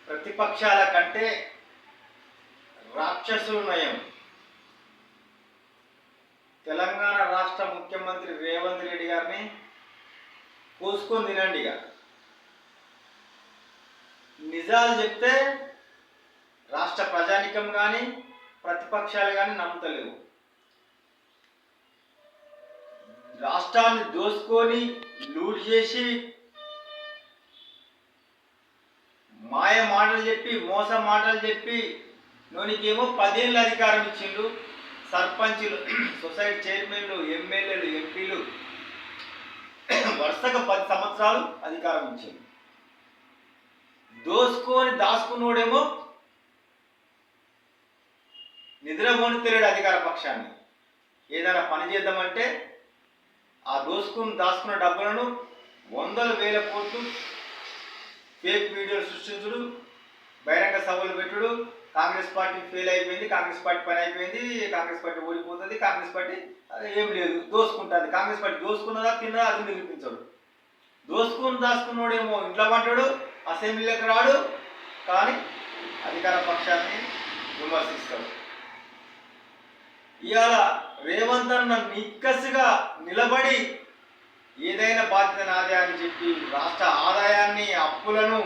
ప్రతిపక్షాల కంటే రాక్షసులు నయం. తెలంగాణ రాష్ట్ర ముఖ్యమంత్రి రేవంత్ రెడ్డి గారిని కోసుకొని తినండి. ఇక నిజాలు చెప్తే రాష్ట్ర ప్రజానికం కానీ ప్రతిపక్షాలు కానీ నమ్ముతలేవు. రాష్ట్రాన్ని దోసుకొని లూట్ చేసి మాయ మాటలు చెప్పి మోస మాటలు చెప్పి నోనికేమో 10 ఏళ్ళ అధికారం ఇచ్చిండు. సర్పంచులు, సొసైటీ చైర్మన్లు, ఎమ్మెల్యేలు, ఎంపీలు వరుసగా 10 సంవత్సరాలు అధికారం ఇచ్చిండు. దోసుకొని దాచుకున్నోడేమో నిద్రపోని తెలియడు అధికార పక్షాన్ని. ఏదైనా పని చేద్దామంటే ఆ దాచుకున్న డబ్బులను 100,000 కోట్లు ఫేక్ వీడియోలు సృష్టించుడు, బహిరంగ సభలు పెట్టుడు. కాంగ్రెస్ పార్టీ ఫెయిల్ అయిపోయింది, కాంగ్రెస్ పార్టీ పని అయిపోయింది, కాంగ్రెస్ పార్టీ ఓడిపోతుంది, కాంగ్రెస్ పార్టీ ఏం లేదు దోసుకుంటుంది, కాంగ్రెస్ పార్టీ దోసుకున్నదా తిన్నదా అది నిరూపించాడు. దాచుకున్నోడేమో ఇంట్లో పడ్డాడు, అసెంబ్లీలకు రాడు, కానీ అధికార పక్షాన్ని విమర్శిస్తాడు. ఇవాళ రేవంత్ అన్న నిక్కసిగా నిలబడి ఏదైనా బాధ్యత నాదే అని చెప్పి రాష్ట్ర ఆదాయాన్ని అప్పులను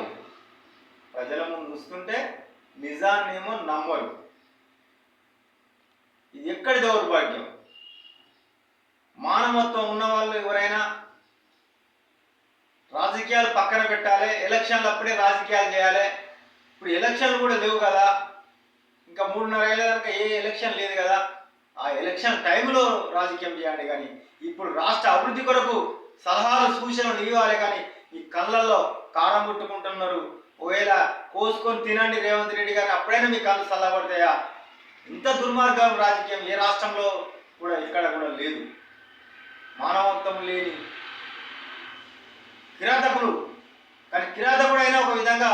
ప్రజల ముందు ఉంచుతుంటే నిజాన్నేమో నమ్మరు. ఇది ఎక్కడి దౌర్భాగ్యం. మానవత్వం ఉన్నవాళ్ళు ఎవరైనా రాజకీయాలు పక్కన పెట్టాలి, ఎలక్షన్లు అప్పుడే రాజకీయాలు చేయాలి. ఇప్పుడు ఎలక్షన్లు కూడా లేవు కదా, ఇంకా 3.5 ఏళ్ళ దాకా ఏ ఎలక్షన్ లేదు కదా, ఆ ఎలక్షన్ టైంలో రాజకీయం చేయాలి. కానీ ఇప్పుడు రాష్ట్ర అభివృద్ధి కొరకు సలహాలు సూచనలు ఇవ్వాలి. కానీ ఈ కళ్ళల్లో కారం ముట్టుకుంటున్నారు. ఒకవేళ కోసుకొని తినండి రేవంత్ రెడ్డి గారు, అప్పుడైనా మీ కళ్ళు చల్లబడతాయా? ఇంత దుర్మార్గం రాజకీయం ఏ రాష్ట్రంలో కూడా ఇక్కడ కూడా లేదు. మానవత్వం లేని కిరాతకులు. కానీ కిరాతకుడు అయినా ఒక విధంగా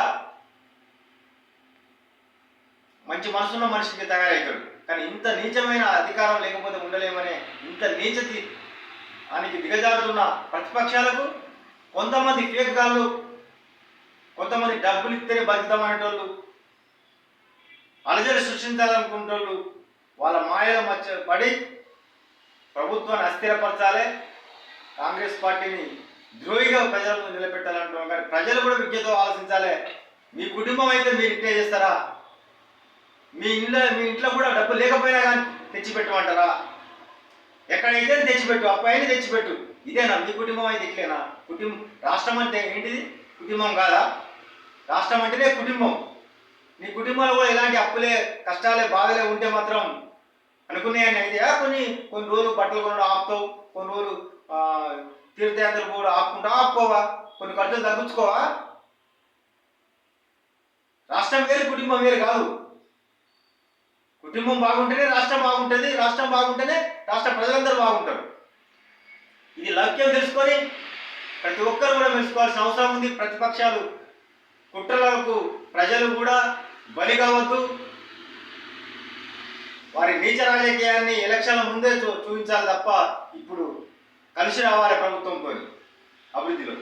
మంచి మనసున్న మనిషికి తయారవుతాడు. కానీ ఇంత నీచమైన అధికారం లేకపోతే ఉండలేమనే ఇంత నీచతి ఆయనకి దిగజారుతున్న ప్రతిపక్షాలకు కొంతమంది ఫేక్ గాళ్ళు, కొంతమంది డబ్బులు ఇస్తేనే బతుకుతామనేటోళ్ళు, అలజడి సృష్టించాలనుకునేటోళ్ళు వాళ్ళ మాయలో పడి ప్రభుత్వాన్ని అస్థిరపరచాలి, కాంగ్రెస్ పార్టీని ద్రోహిగా ప్రజలను నిలబెట్టాలంటున్నాం. కానీ ప్రజలు కూడా విజ్ఞతో ఆలోచించాలి. మీ కుటుంబం అయితే మీరు ఇట్టే చేస్తారా? మీ ఇంట్లో కూడా డబ్బు లేకపోయినా కానీ తెచ్చిపెట్టమంటారా? ఎక్కడైతే తెచ్చిపెట్టు, అబ్బాయిని తెచ్చిపెట్టు. ఇదేనా మీ కుటుంబం? అయితే ఇట్లేనా? రాష్ట్రం అంటే ఏంటిది? కుటుంబం కాదా? రాష్ట్రం అంటేనే కుటుంబం. నీ కుటుంబంలో కూడా ఎలాంటి అప్పులే, కష్టాలే, బాధలే ఉంటే మాత్రం అనుకునేవన్నీ అయితే కొన్ని రోజులు బట్టలు కొనడం ఆపుతావు, కొన్ని రోజులు తీర్థయాత్రలు కూడా ఆపుకోవా, కొన్ని ఖర్చులు తగ్గించుకోవా? రాష్ట్రం వేరు, కుటుంబం వేరు కాదు. కుటుంబం బాగుంటేనే రాష్ట్రం బాగుంటుంది, రాష్ట్రం బాగుంటేనే రాష్ట్ర ప్రజలందరూ బాగుంటారు. ఇది లక్ష్యం తెలుసుకొని ప్రతి ఒక్కరు కూడా తెలుసుకోవాల్సిన అవసరం ఉంది. ప్రతిపక్షాలు కుట్రలకు ప్రజలు కూడా బలి కావద్దు. వారి నీచ రాజకీయాన్ని ఎలక్షన్ల ముందే చూపించాలి తప్ప ఇప్పుడు కలిసి రావాలి ప్రభుత్వంతో అభివృద్ధిలో.